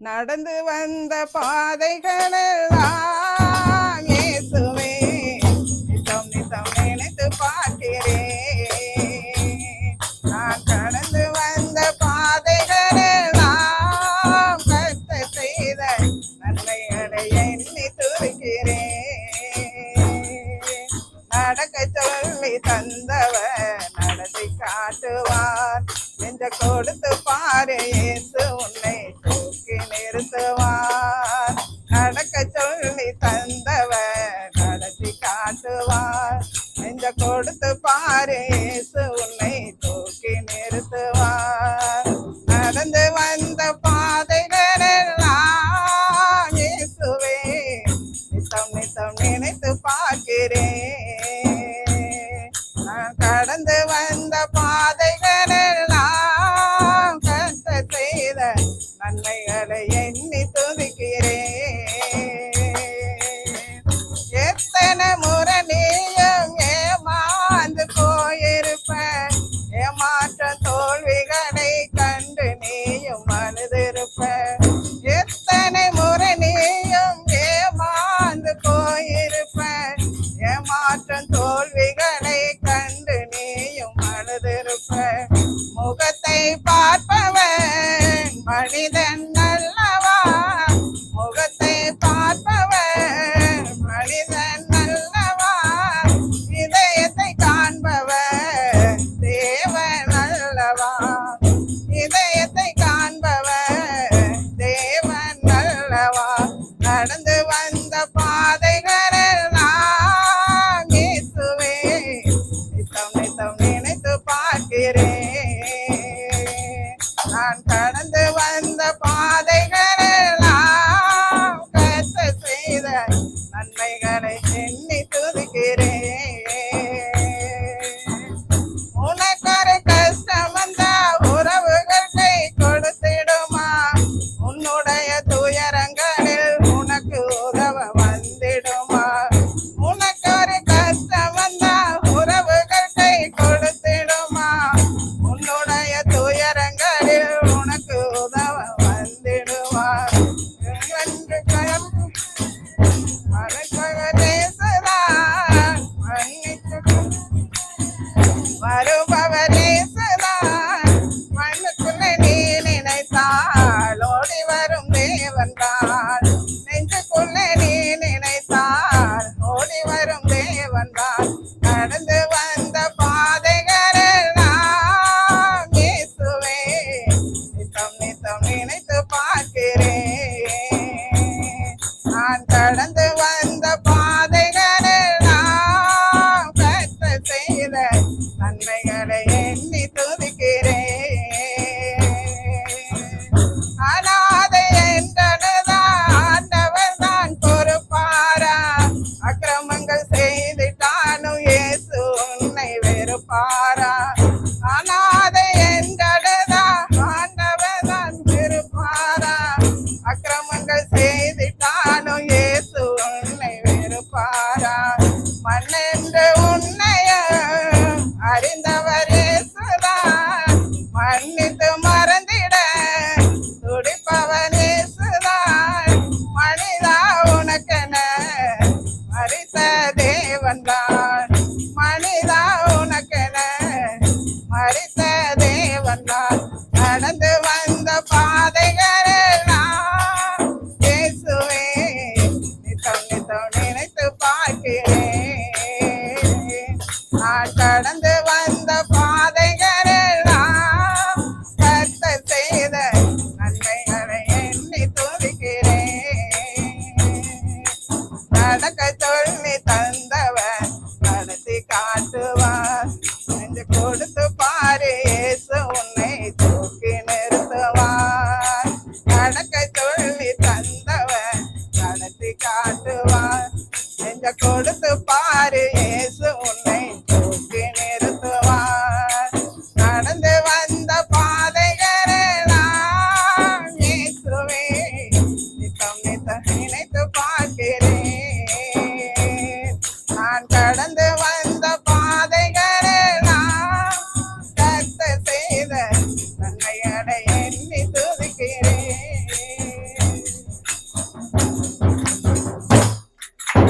நடந்து வந்த பாதைகளெல்லாம் இயேசுவே நித்தம் நித்தம் நினைத்து பார்க்கிறேன். நான் கடந்து வந்த பாதைகளெல்லாம் கர்த்தர் செய்த நன்மைகளை எண்ணி துதிக்கிறேன். நடக்க சொல்லி தந்தவர் நடத்தி காட்டுவார். நெஞ்ச கொடுத்து பாரு இயேசு உன்னை தூக்கி நிறுத்துவார். நடக்க சொல்லி தந்தவர் நடத்தி காட்டுவார். நெஞ்ச கொடுத்து பாரு இயேசு உன்னை தூக்கி நிறுத்துவார். நடந்து வந்த பாதைகளெல்லாம் இயேசுவே நித்தம் நித்தம் நினைத்து பார்க்கிறேன். நான் கடந்து வந்த பாதைகளெல்லாம் கர்த்தர் செய்த நன்மைகளை எண்ணி துதிக்கிறேன். எத்தனை முறை நீயும் ஏமாந்து போயிருப்ப, ஏமாற்ற தோல்விகளை கண்டு நீயும் அழுதிருப்ப. எத்தனை முறை நீயும் ஏமாந்து போயிருப்ப, ஏமாற்றம் தோல்விகளை கண்டு நீயும் அழுதிருப்ப. முகத்தை பார்ப்பவன் மனிதன் அல்லவா, முகத்தை பார்ப்பவன் மனிதன் அல்லவா, இதயத்தை காண்பவன் தேவன் அல்லவா, இதயத்தை காண்பவன் தேவன் அல்லவா. நடந்து வந்த பாதைகளெல்லாம் இயேசுவே நித்தம் நித்தம் நினைத்து பார்க்கிறேன். நான் கடந்து வந்த பாதைகளெல்லாம் கர்த்தர் செய்த நன்மைகளை எண்ணி துதிக்கிறேன். உனக்கு ஒரு கஷ்டம் வந்தா உறவுகள் கை கொடுத்திடுமா, உன்னுடைய துயரங்களில் உனக்கு உதவ வந்திடுமா. உனக்கு ஒரு கஷ்டம் வந்தா உறவுகள் கை கொடுத்திடுமா, உன்னுடைய துயரங்களில் உனக்கு உதவ வந்திடுமா. என்று மறுபவரேசுதான் வருபவரேசுதான் மண்ணுக்குள்ள நீ நினைத்தால் ஓடி வரும் தேவன் தான்.